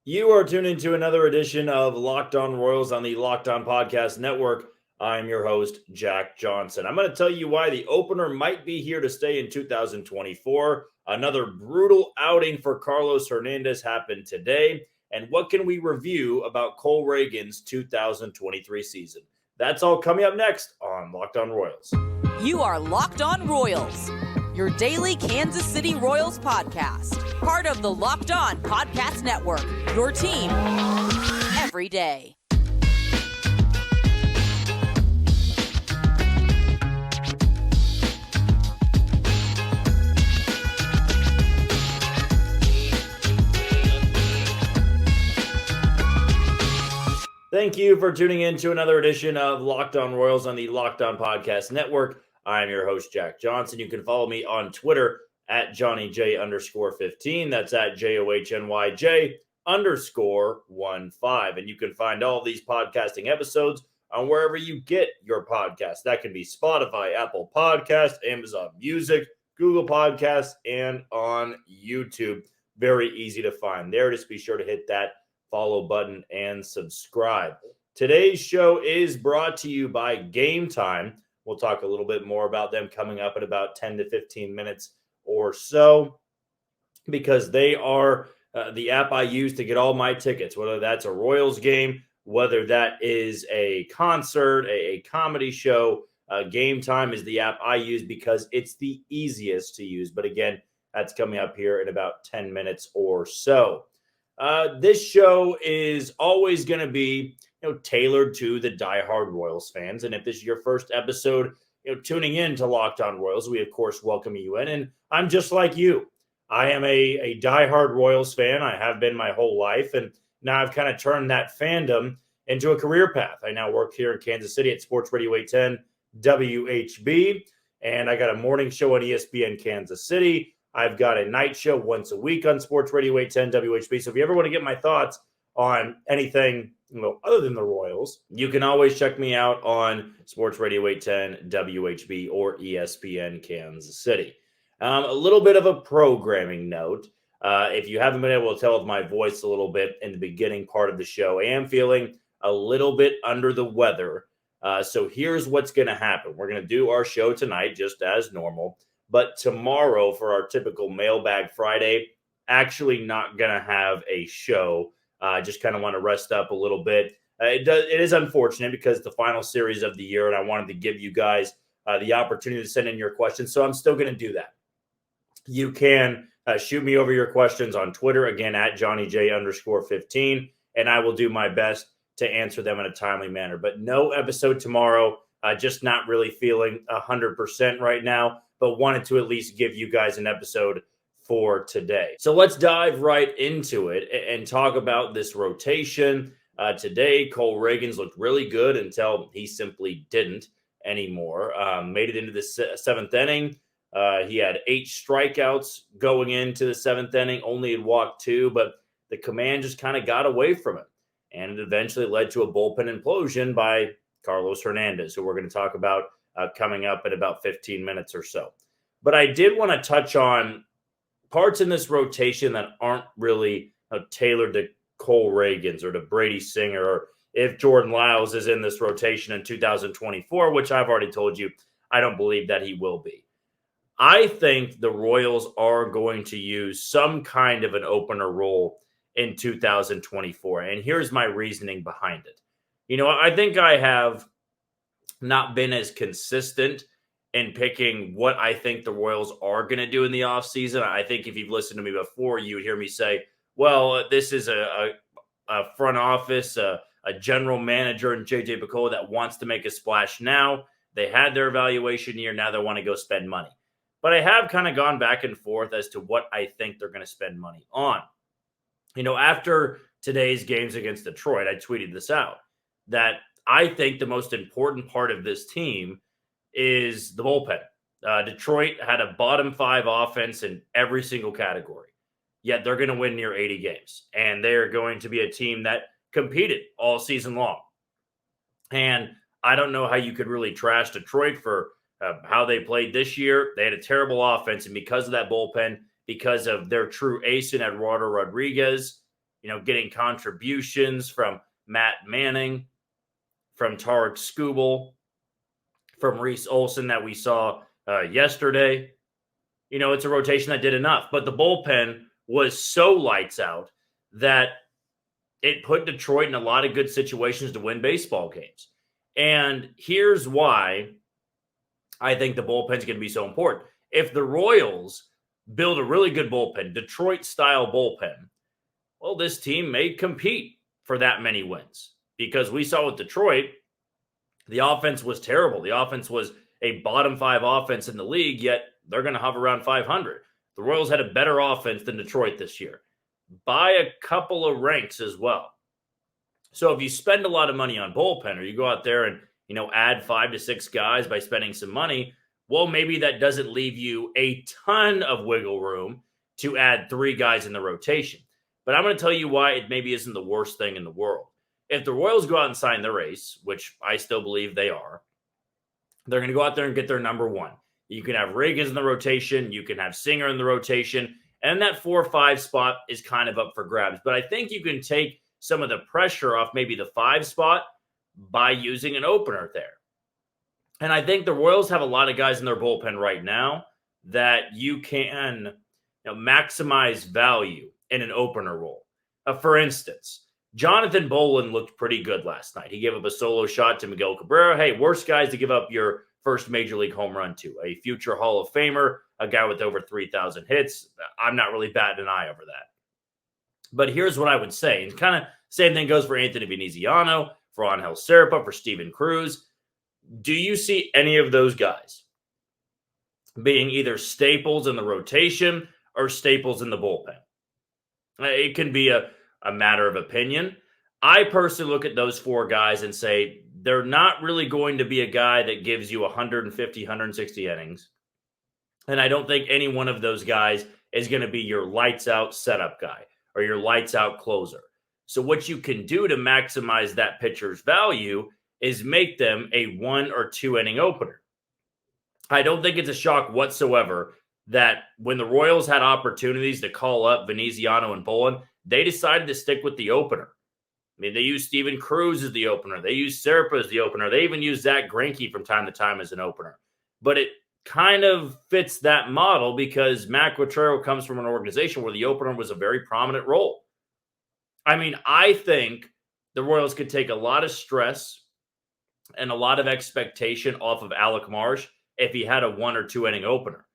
You are tuned into another edition of Locked On Royals on the Locked On Podcast Network. I'm your host, Jack Johnson. I'm going to tell you why the opener might be here to stay in 2024. Another brutal outing for Carlos Hernandez happened today. And what can we review about Cole Ragans' 2023 season? That's all coming up next on Locked On Royals. You are Locked On Royals, your daily Kansas City Royals podcast. Part of the Locked On Podcast Network, your team every day. Thank you for tuning in to another edition of Locked On Royals on the Locked On Podcast Network. I'm your host, Jack Johnson. You can follow me on Twitter at JohnnyJ_15. That's at JOHNYJ_15. And you can find all of these podcasting episodes on wherever you get your podcasts. That can be Spotify, Apple Podcasts, Amazon Music, Google Podcasts, and on YouTube. Very easy to find there. Just be sure to hit that follow button and subscribe. Today's show is brought to you by Gametime. We'll talk a little bit more about them coming up in about 10 to 15 minutes or so, because they are the app I use to get all my tickets, whether that's a Royals game, whether that is a concert, a comedy show. Gametime is the app I use because it's the easiest to use. But again, that's coming up here in about 10 minutes or so. This show is always going to be, tailored to the diehard Royals fans. And if this is your first episode, tuning in to Locked On Royals, we of course welcome you in. And I'm just like you. I am a diehard Royals fan. I have been my whole life. And now I've kind of turned that fandom into a career path. I now work here in Kansas City at Sports Radio 810 WHB. And I got a morning show on ESPN Kansas City. I've got a night show once a week on Sports Radio 810 WHB. So if you ever want to get my thoughts on anything other than the Royals, you can always check me out on Sports Radio 810 WHB or ESPN Kansas City. A little bit of a programming note. If you haven't been able to tell with my voice a little bit in the beginning part of the show, I am feeling a little bit under the weather. So here's what's going to happen. We're going to do our show tonight just as normal. But tomorrow for our typical Mailbag Friday, actually not going to have a show. Just kind of want to rest up a little bit. It is unfortunate because the final series of the year, and I wanted to give you guys the opportunity to send in your questions. So I'm still going to do that. You can shoot me over your questions on Twitter, again, at JohnnyJ_15, and I will do my best to answer them in a timely manner. But no episode tomorrow. Just not really feeling 100% right now, but wanted to at least give you guys an episode for today. So let's dive right into it and talk about this rotation. Today, Cole Ragans looked really good until he simply didn't anymore. Made it into the seventh inning. He had 8 strikeouts going into the seventh inning, only had walked 2, but the command just kind of got away from him. And it eventually led to a bullpen implosion by Carlos Hernandez, who we're going to talk about coming up in about 15 minutes or so. But I did want to touch on parts in this rotation that aren't really tailored to Cole Ragans or to Brady Singer, or if Jordan Lyles is in this rotation in 2024, which I've already told you, I don't believe that he will be. I think the Royals are going to use some kind of an opener role in 2024. And here's my reasoning behind it. I think I have not been as consistent in picking what I think the Royals are going to do in the offseason. I think if you've listened to me before, you would hear me say, well, this is a front office, a general manager in J.J. Picollo that wants to make a splash now. They had their evaluation year. Now they want to go spend money. But I have kind of gone back and forth as to what I think they're going to spend money on. After today's games against Detroit, I tweeted this out, that I think the most important part of this team is the bullpen. Detroit had a bottom 5 offense in every single category, yet they're going to win near 80 games. And they're going to be a team that competed all season long. And I don't know how you could really trash Detroit for how they played this year. They had a terrible offense, and because of that bullpen, because of their true ace in Eduardo Rodriguez, getting contributions from Matt Manning, from Tarek Skubal, from Reese Olson that we saw yesterday. It's a rotation that did enough. But the bullpen was so lights out that it put Detroit in a lot of good situations to win baseball games. And here's why I think the bullpen's going to be so important. If the Royals build a really good bullpen, Detroit-style bullpen, well, this team may compete for that many wins. Because we saw with Detroit, the offense was terrible. The offense was a bottom 5 offense in the league, yet they're going to hover around 500. The Royals had a better offense than Detroit this year by a couple of ranks as well. So if you spend a lot of money on bullpen, or you go out there and add 5 to 6 guys by spending some money, well, maybe that doesn't leave you a ton of wiggle room to add 3 guys in the rotation. But I'm going to tell you why it maybe isn't the worst thing in the world. If the Royals go out and sign their ace, which I still believe they are, they're going to go out there and get their number 1. You can have Ragans in the rotation. You can have Singer in the rotation. And that 4 or 5 spot is kind of up for grabs. But I think you can take some of the pressure off maybe the 5 spot by using an opener there. And I think the Royals have a lot of guys in their bullpen right now that you can maximize value in an opener role. For instance, Jonathan Bolin looked pretty good last night. He gave up a solo shot to Miguel Cabrera. Hey, worst guys to give up your first major league home run to. A future Hall of Famer, a guy with over 3,000 hits. I'm not really batting an eye over that. But here's what I would say. And kind of same thing goes for Anthony Veneziano, for Angel Serpa, for Steven Cruz. Do you see any of those guys being either staples in the rotation or staples in the bullpen? It can be a matter of opinion. I personally look at those 4 guys and say they're not really going to be a guy that gives you 150, 160 innings. And I don't think any one of those guys is going to be your lights out setup guy or your lights out closer. So what you can do to maximize that pitcher's value is make them a 1 or 2 inning opener. I don't think it's a shock whatsoever that when the Royals had opportunities to call up Veneziano and Bolin, they decided to stick with the opener. I mean, they used Steven Cruz as the opener. They used Serpa as the opener. They even used Zach Greinke from time to time as an opener. But it kind of fits that model because Matt Quatrero comes from an organization where the opener was a very prominent role. I mean, I think the Royals could take a lot of stress and a lot of expectation off of Alec Marsh if he had a 1 or 2 inning opener.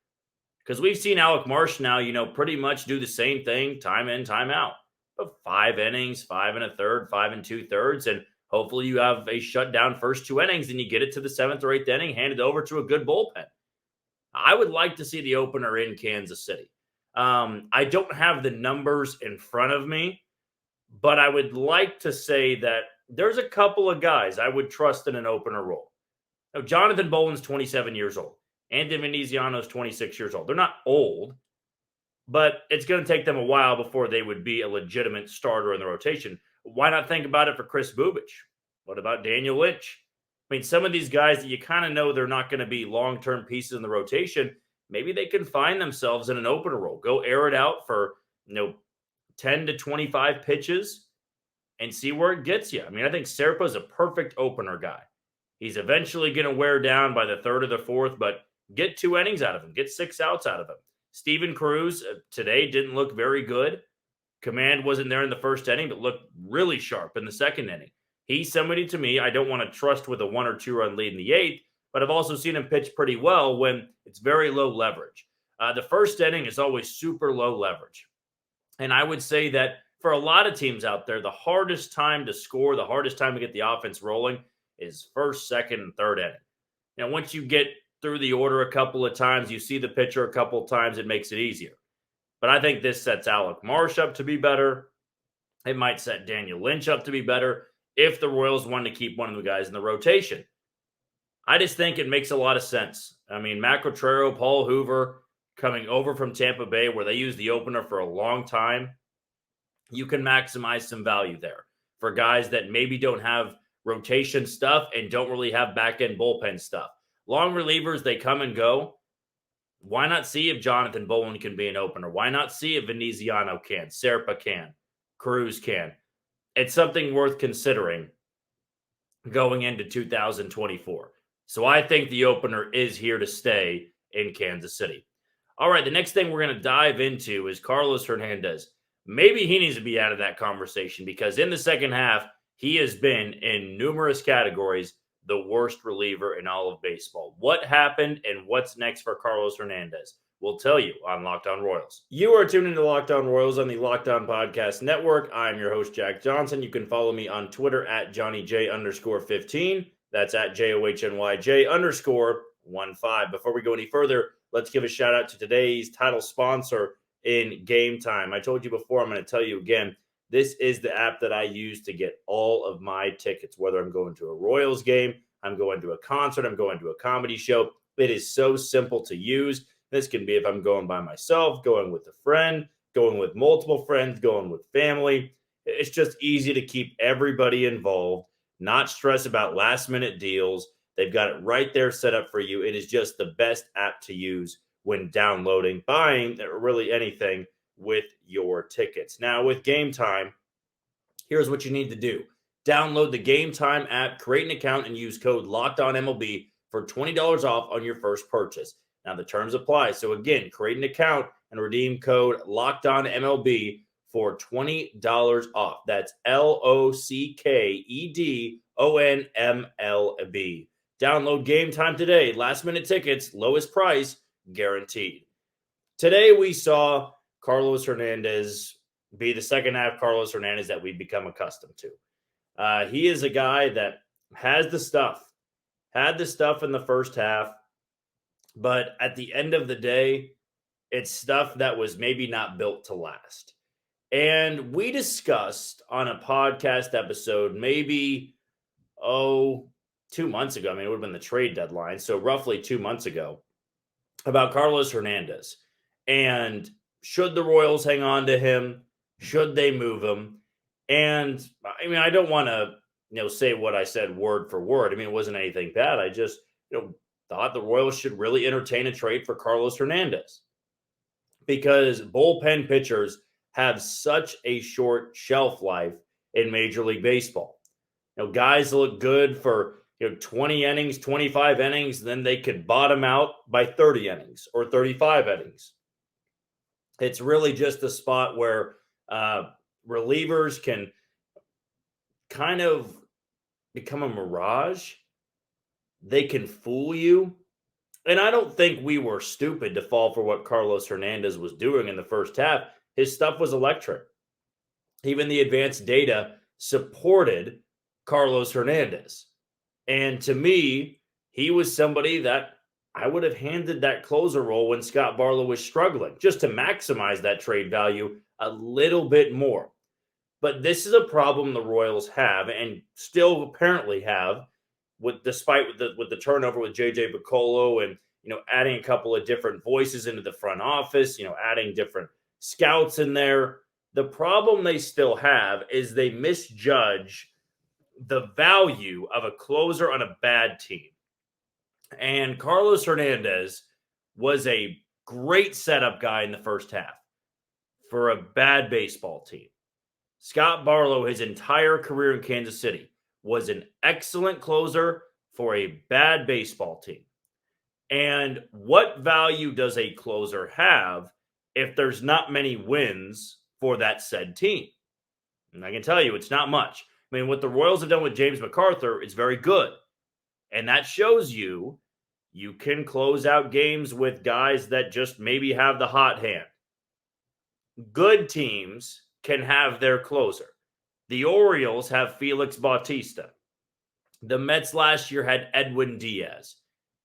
Because we've seen Alec Marsh now, pretty much do the same thing time in, time out. But 5 innings, 5 1/3, 5 2/3, and hopefully you have a shutdown first 2 innings and you get it to the 7th or 8th inning, hand it over to a good bullpen. I would like to see the opener in Kansas City. I don't have the numbers in front of me, but I would like to say that there's a couple of guys I would trust in an opener role. Now, Jonathan Bolin's 27 years old. Anthony Veneziano's 26 years old. They're not old, but it's going to take them a while before they would be a legitimate starter in the rotation. Why not think about it for Chris Bubich? What about Daniel Lynch? I mean, some of these guys that you kind of know they're not going to be long-term pieces in the rotation, maybe they can find themselves in an opener role. Go air it out for, 10 to 25 pitches and see where it gets you. I mean, I think Serpa is a perfect opener guy. He's eventually going to wear down by the 3rd or the 4th, but get 2 innings out of him. Get 6 outs out of him. Steven Cruz today didn't look very good. Command wasn't there in the first inning, but looked really sharp in the 2nd inning. He's somebody, to me, I don't want to trust with a 1 or 2 run lead in the 8th, but I've also seen him pitch pretty well when it's very low leverage. The first inning is always super low leverage. And I would say that for a lot of teams out there, the hardest time to score, the hardest time to get the offense rolling is 1st, 2nd, and 3rd inning. Now, once you get through the order a couple of times, you see the pitcher a couple of times, it makes it easier. But I think this sets Alec Marsh up to be better. It might set Daniel Lynch up to be better if the Royals want to keep one of the guys in the rotation. I just think it makes a lot of sense. I mean, Matt Quatrero, Paul Hoover, coming over from Tampa Bay where they used the opener for a long time, you can maximize some value there for guys that maybe don't have rotation stuff and don't really have back-end bullpen stuff. Long relievers, they come and go. Why not see if Jonathan Bolin can be an opener? Why not see if Veneziano can, Serpa can? Cruz can. It's something worth considering going into 2024. So I think the opener is here to stay in Kansas City. All right, the next thing we're going to dive into is Carlos Hernandez. Maybe he needs to be out of that conversation because in the second half, he has been in numerous categories the worst reliever in all of baseball. What happened and what's next for Carlos Hernandez? We'll tell you on Locked On Royals. You are tuned into Locked On Royals on the Locked On Podcast Network. I'm your host, Jack Johnson. You can follow me on Twitter at JohnnyJ_15. That's at JOHNYJ_15. Before we go any further, let's give a shout out to today's title sponsor in Gametime. I told you before, I'm going to tell you again. This is the app that I use to get all of my tickets, whether I'm going to a Royals game, I'm going to a concert, I'm going to a comedy show. It is so simple to use. This can be if I'm going by myself, going with a friend, going with multiple friends, going with family. It's just easy to keep everybody involved, not stress about last-minute deals. They've got it right there set up for you. It is just the best app to use when downloading, buying, or really anything with your tickets. Now, with Gametime, here's what you need to do. Download the Gametime app, create an account, and use code LOCKEDONMLB for $20 off on your first purchase. Now, the terms apply. So, again, create an account and redeem code LOCKEDONMLB for $20 off. That's LOCKEDONMLB. Download Gametime today. Last-minute tickets, lowest price, guaranteed. Today, we saw Carlos Hernandez be the second half Carlos Hernandez that we've become accustomed to. He is a guy that had the stuff in the first half, but at the end of the day, it's stuff that was maybe not built to last. And we discussed on a podcast episode maybe, 2 months ago. I mean, it would have been the trade deadline. So roughly 2 months ago about Carlos Hernandez. And should the Royals hang on to him? Should they move him? And I mean, I don't want to, say what I said word for word. I mean, it wasn't anything bad. I just, thought the Royals should really entertain a trade for Carlos Hernandez because bullpen pitchers have such a short shelf life in Major League Baseball. Guys look good for 20 innings, 25 innings, then they could bottom out by 30 innings or 35 innings. It's really just a spot where relievers can kind of become a mirage. They can fool you. And I don't think we were stupid to fall for what Carlos Hernandez was doing in the first half. His stuff was electric. Even the advanced data supported Carlos Hernandez. And to me, he was somebody that I would have handed that closer role when Scott Barlow was struggling, just to maximize that trade value a little bit more. But this is a problem the Royals have and still apparently have, despite the turnover with JJ Piccolo and adding a couple of different voices into the front office, adding different scouts in there. The problem they still have is they misjudge the value of a closer on a bad team. And Carlos Hernandez was a great setup guy in the first half for a bad baseball team. Scott Barlow, his entire career in Kansas City, was an excellent closer for a bad baseball team. And what value does a closer have if there's not many wins for that said team? And I can tell you, it's not much. I mean, what the Royals have done with James McArthur is very good. And that shows you can close out games with guys that just maybe have the hot hand. Good teams can have their closer. The Orioles have Felix Bautista. The Mets last year had Edwin Diaz.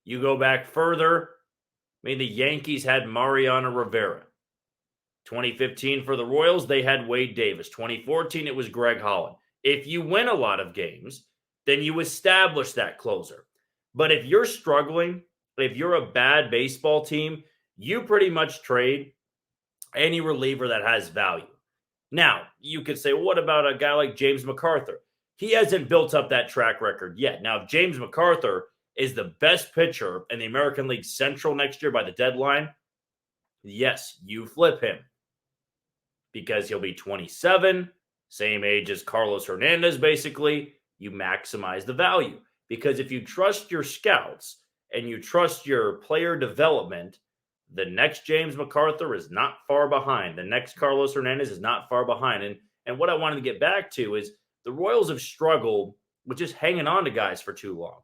You go back further, the Yankees had Mariano Rivera. 2015 for the Royals, they had Wade Davis. 2014, it was Greg Holland. If you win a lot of games, then you establish that closer. But if you're struggling, if you're a bad baseball team, you pretty much trade any reliever that has value. Now, you could say, what about a guy like James McArthur? He hasn't built up that track record yet. Now, if James McArthur is the best pitcher in the American League Central next year by the deadline, yes, you flip him because he'll be 27. same age as Carlos Hernandez, basically, you maximize the value. Because if you trust your scouts and you trust your player development, the next James MacArthur is not far behind. The next Carlos Hernandez is not far behind. And what I wanted to get back to is the Royals have struggled with just hanging on to guys for too long.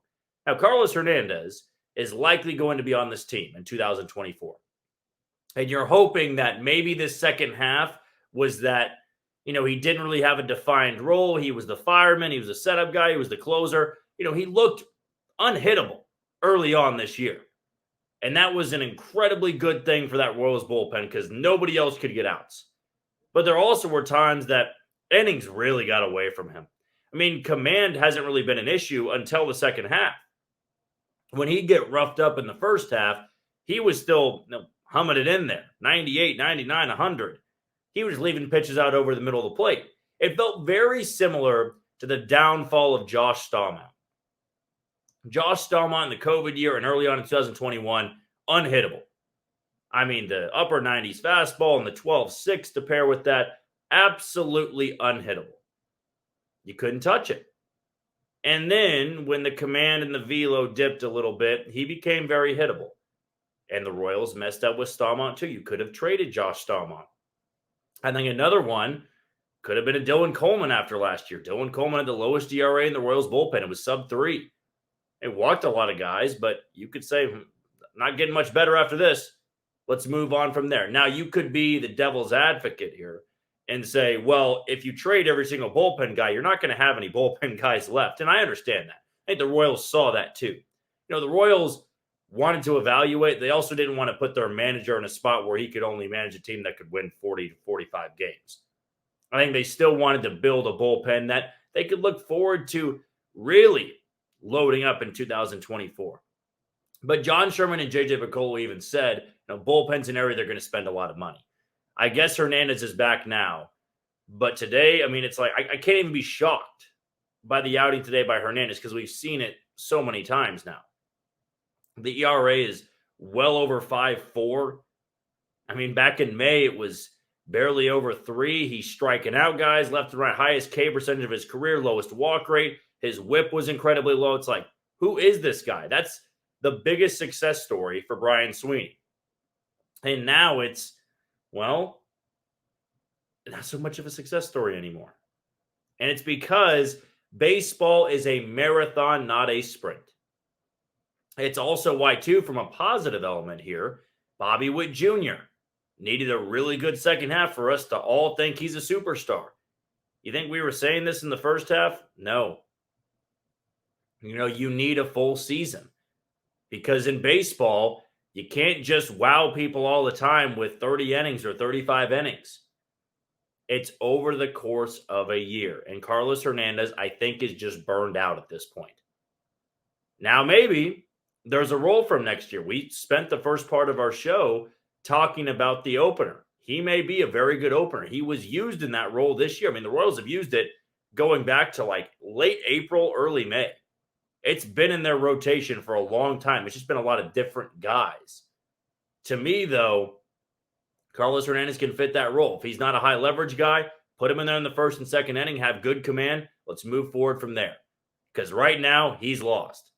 Now, Carlos Hernandez is likely going to be on this team in 2024. And you're hoping that maybe this second half was that, he didn't really have a defined role. He was the fireman. He was the setup guy. He was the closer. He looked unhittable early on this year. And that was an incredibly good thing for that Royals bullpen because nobody else could get outs. But there also were times that innings really got away from him. Command hasn't really been an issue until the second half. When he'd get roughed up in the first half, he was still humming it in there. 98, 99, 100. He was leaving pitches out over the middle of the plate. It felt very similar to the downfall of Josh Staumont. Josh Staumont in the COVID year and early on in 2021, unhittable. The upper 90s fastball and the 12-6 to pair with that, absolutely unhittable. You couldn't touch it. And then when the command and the velo dipped a little bit, he became very hittable. And the Royals messed up with Staumont too. You could have traded Josh Staumont. I think another one could have been a Dylan Coleman after last year. Dylan Coleman had the lowest ERA in the Royals bullpen. It was sub-3. It walked a lot of guys, but you could say, not getting much better after this. Let's move on from there. Now, you could be the devil's advocate here and say, well, if you trade every single bullpen guy, you're not going to have any bullpen guys left. And I understand that. I think the Royals saw that too. The Royals wanted to evaluate. They also didn't want to put their manager in a spot where he could only manage a team that could win 40 to 45 games. I think they still wanted to build a bullpen that they could look forward to really loading up in 2024. But John Sherman and JJ Picollo even said, bullpen's an area they're going to spend a lot of money. I guess Hernandez is back now. But today, it's like I can't even be shocked by the outing today by Hernandez because we've seen it so many times now. The ERA is well over 5.4. Back in May, it was barely over 3. He's striking out guys left and right. Highest K percentage of his career, lowest walk rate. His whip was incredibly low. It's like, who is this guy? That's the biggest success story for Brian Sweeney. And now it's, not so much of a success story anymore. And it's because baseball is a marathon, not a sprint. It's also why, too, from a positive element here, Bobby Witt Jr. needed a really good second half for us to all think he's a superstar. You think we were saying this in the first half? No. You need a full season. Because in baseball, you can't just wow people all the time with 30 innings or 35 innings. It's over the course of a year. And Carlos Hernandez, I think, is just burned out at this point. Now, maybe there's a role for him next year. We spent the first part of our show talking about the opener. He may be a very good opener. He was used in that role this year. The Royals have used it going back to like late April, early May. It's been in their rotation for a long time. It's just been a lot of different guys. To me, though, Carlos Hernandez can fit that role. If he's not a high leverage guy, put him in there in the first and second inning, have good command. Let's move forward from there. Because right now, he's lost.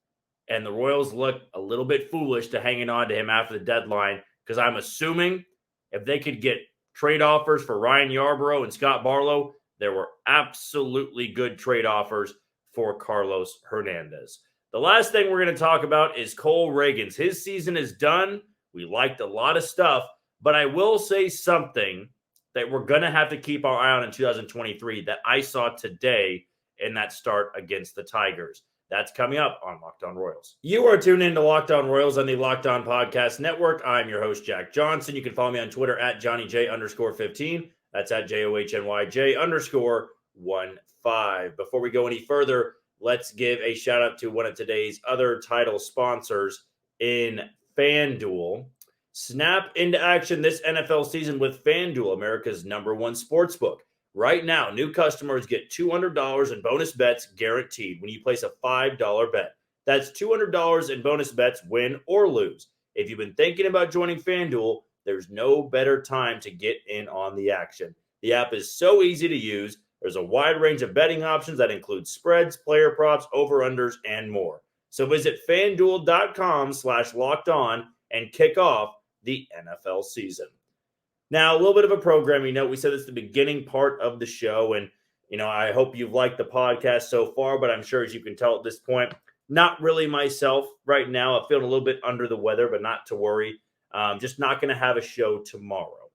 And the Royals look a little bit foolish to hanging on to him after the deadline. Because I'm assuming if they could get trade offers for Ryan Yarbrough and Scott Barlow, there were absolutely good trade offers for Carlos Hernandez. The last thing we're going to talk about is Cole Ragans. His season is done. We liked a lot of stuff, but I will say something that we're going to have to keep our eye on in 2023 that I saw today in that start against the Tigers. That's coming up on Locked On Royals. You are tuned in to Locked On Royals on the Locked On Podcast Network. I'm your host, Jack Johnson. You can follow me on Twitter at JohnnyJ_15. That's at JOHNYJ_15. Before we go any further, let's give a shout out to one of today's other title sponsors in FanDuel. Snap into action this NFL season with FanDuel, America's #1 sportsbook. Right now, new customers get $200 in bonus bets guaranteed when you place a $5 bet. That's $200 in bonus bets, win or lose. If you've been thinking about joining FanDuel, there's no better time to get in on the action. The app is so easy to use. There's a wide range of betting options that include spreads, player props, over-unders, and more. So visit FanDuel.com/LockedOn and kick off the NFL season. Now, a little bit of a programming note. We said it's the beginning part of the show, and I hope you've liked the podcast so far, but I'm sure as you can tell at this point, not really myself right now. I'm feeling a little bit under the weather, but not to worry. Just not going to have a show tomorrow.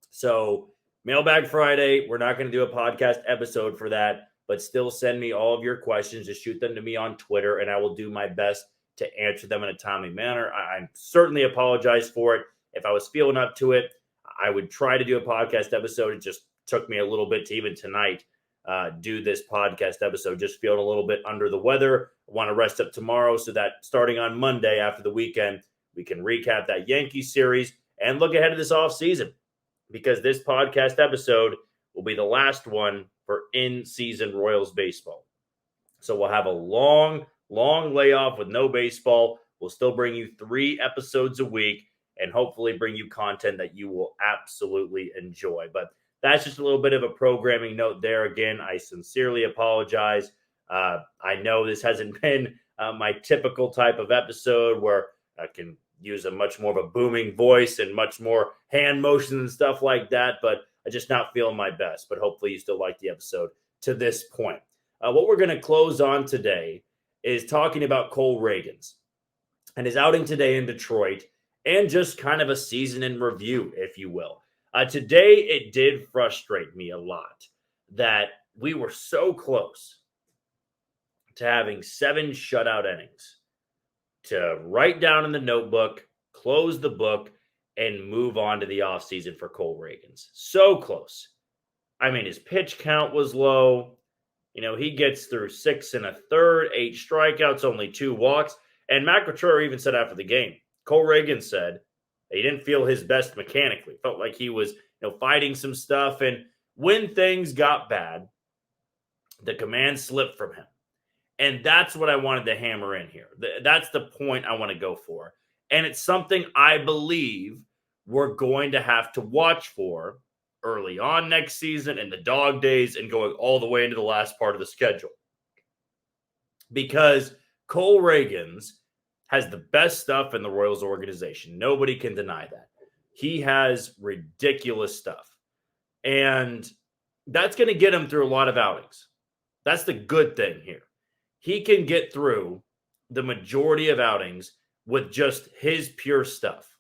So Mailbag Friday, we're not going to do a podcast episode for that, but still send me all of your questions. Just shoot them to me on Twitter, and I will do my best to answer them in a timely manner. I certainly apologize for it. If I was feeling up to it, I would try to do a podcast episode. It just took me a little bit to even tonight do this podcast episode. Just feeling a little bit under the weather. I want to rest up tomorrow so that starting on Monday after the weekend, we can recap that Yankees series and look ahead to this offseason, because this podcast episode will be the last one for in-season Royals baseball. So we'll have a long layoff with no baseball. We'll still bring you 3 episodes a week and hopefully bring you content that you will absolutely enjoy. But that's just a little bit of a programming note there. Again, I sincerely apologize. I know this hasn't been my typical type of episode where I can use a much more of a booming voice and much more hand motions and stuff like that, but I'm just not feeling my best. But hopefully you still like the episode to this point. What we're going to close on today is talking about Cole Ragans and his outing today in Detroit, and just kind of a season in review, if you will. Today, it did frustrate me a lot that we were so close to having 7 shutout innings to write down in the notebook, close the book, and move on to the offseason for Cole Ragans. So close. I mean, his pitch count was low. He gets through 6 1/3, 8 strikeouts, only 2 walks. And Matt Couture even said after the game, Cole Ragans said he didn't feel his best mechanically. Felt like he was fighting some stuff. And when things got bad, the command slipped from him. And that's what I wanted to hammer in here. That's the point I want to go for. And it's something I believe we're going to have to watch for early on next season in the dog days and going all the way into the last part of the schedule. Because Cole Ragans has the best stuff in the Royals organization. Nobody can deny that. He has ridiculous stuff. And that's going to get him through a lot of outings. That's the good thing here. He can get through the majority of outings with just his pure stuff.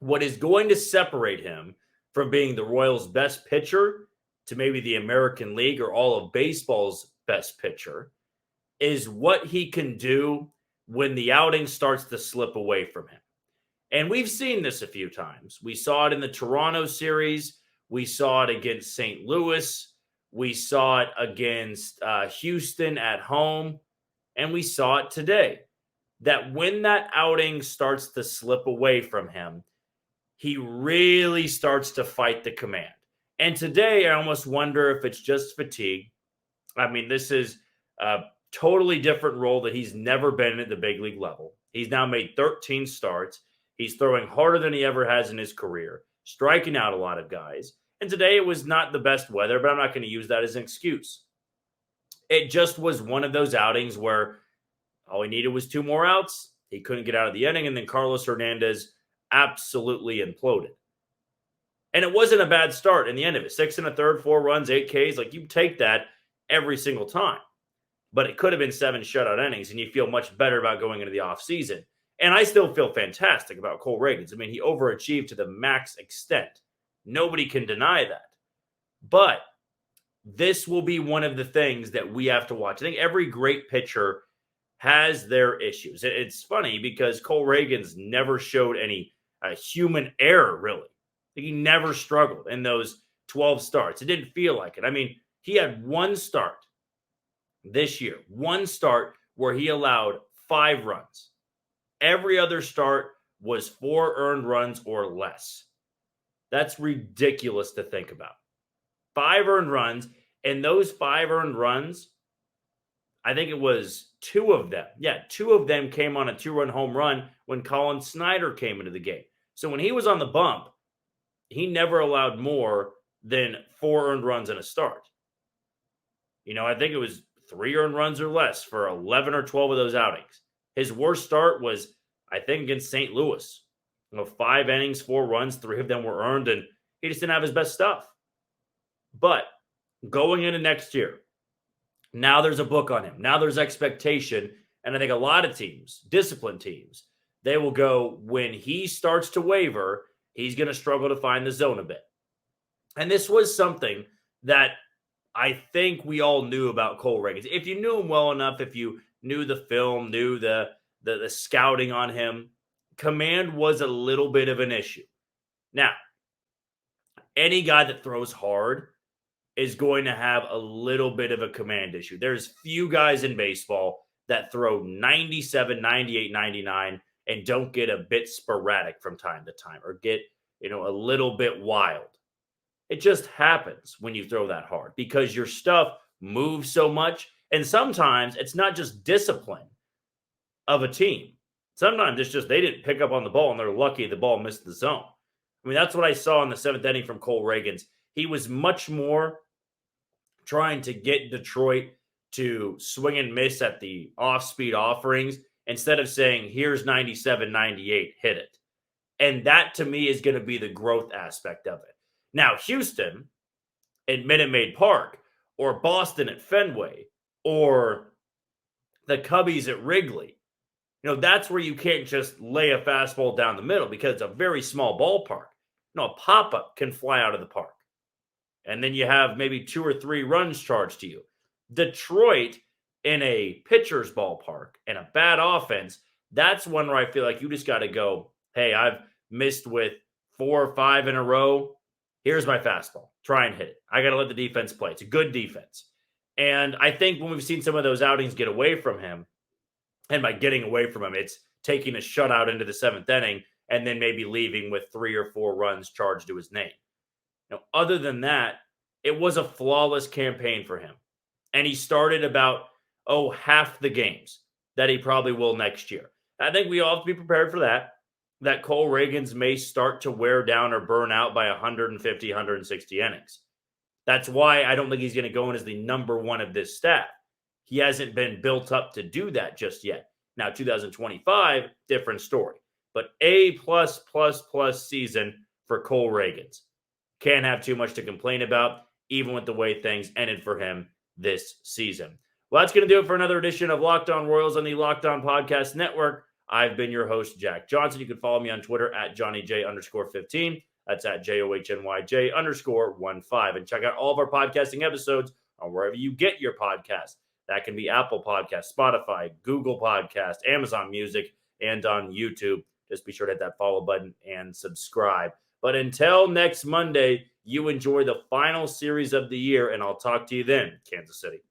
What is going to separate him from being the Royals' best pitcher to maybe the American League or all of baseball's best pitcher is what he can do when the outing starts to slip away from him. And we've seen this a few times. We saw it in the Toronto series. We saw it against St. Louis. We saw it against Houston at home. And we saw it today. That when that outing starts to slip away from him, he really starts to fight the command. And today, I almost wonder if it's just fatigue. I mean, this is a totally different role that he's never been in at the big league level. He's now made 13 starts. He's throwing harder than he ever has in his career, striking out a lot of guys. And today it was not the best weather, but I'm not going to use that as an excuse. It just was one of those outings where all he needed was 2 more outs. He couldn't get out of the inning, and then Carlos Hernandez absolutely imploded. And it wasn't a bad start in the end of it. 6 1/3, 4 runs, 8 Ks. Like, you take that every single time. But it could have been 7 shutout innings, and you feel much better about going into the offseason. And I still feel fantastic about Cole Ragans. I mean, he overachieved to the max extent. Nobody can deny that. But this will be one of the things that we have to watch. I think every great pitcher has their issues. It's funny because Cole Ragans never showed any human error, really. He never struggled in those 12 starts. It didn't feel like it. I mean, he had 1 start this year, 1 start where he allowed 5 runs. Every other start was 4 earned runs or less. That's ridiculous to think about. 5 earned runs, and those 5 earned runs, I think it was 2 of them. Yeah, 2 of them came on a 2-run home run when Colin Snyder came into the game. So when he was on the bump, he never allowed more than 4 earned runs in a start. I think it was 3 earned runs or less for 11 or 12 of those outings. His worst start was, I think, against St. Louis. 5 innings, 4 runs, 3 of them were earned, and he just didn't have his best stuff. But going into next year, now there's a book on him. Now there's expectation, and I think a lot of teams, disciplined teams, they will go, when he starts to waver, he's going to struggle to find the zone a bit. And this was something that I think we all knew about Cole Ragans. If you knew him well enough, if you knew the film, knew the scouting on him, command was a little bit of an issue. Now, any guy that throws hard is going to have a little bit of a command issue. There's few guys in baseball that throw 97, 98, 99 and don't get a bit sporadic from time to time or get, a little bit wild. It just happens when you throw that hard because your stuff moves so much. And sometimes it's not just discipline of a team. Sometimes it's just they didn't pick up on the ball and they're lucky the ball missed the zone. I mean, that's what I saw in the 7th inning from Cole Ragans. He was much more trying to get Detroit to swing and miss at the off-speed offerings instead of saying, here's 97, 98, hit it. And that, to me, is going to be the growth aspect of it. Now, Houston at Minute Maid Park or Boston at Fenway or the Cubbies at Wrigley, that's where you can't just lay a fastball down the middle because it's a very small ballpark. A pop-up can fly out of the park. And then you have maybe 2 or 3 runs charged to you. Detroit in a pitcher's ballpark and a bad offense, that's one where I feel like you just got to go, hey, I've missed with 4 or 5 in a row. Here's my fastball. Try and hit it. I got to let the defense play. It's a good defense. And I think when we've seen some of those outings get away from him, and by getting away from him, it's taking a shutout into the 7th inning and then maybe leaving with 3 or 4 runs charged to his name. Other than that, it was a flawless campaign for him. And he started about, half the games that he probably will next year. I think we all have to be prepared for that Cole Ragans may start to wear down or burn out by 150, 160 innings. That's why I don't think he's going to go in as the number 1 of this staff. He hasn't been built up to do that just yet. Now, 2025, different story. But A++ season for Cole Ragans. Can't have too much to complain about, even with the way things ended for him this season. Well, that's going to do it for another edition of Locked On Royals on the Locked On Podcast Network. I've been your host, Jack Johnson. You can follow me on Twitter at JohnnyJ_15. That's at JOHNYJ_15. And check out all of our podcasting episodes on wherever you get your podcasts. That can be Apple Podcasts, Spotify, Google Podcasts, Amazon Music, and on YouTube. Just be sure to hit that follow button and subscribe. But until next Monday, you enjoy the final series of the year, and I'll talk to you then, Kansas City.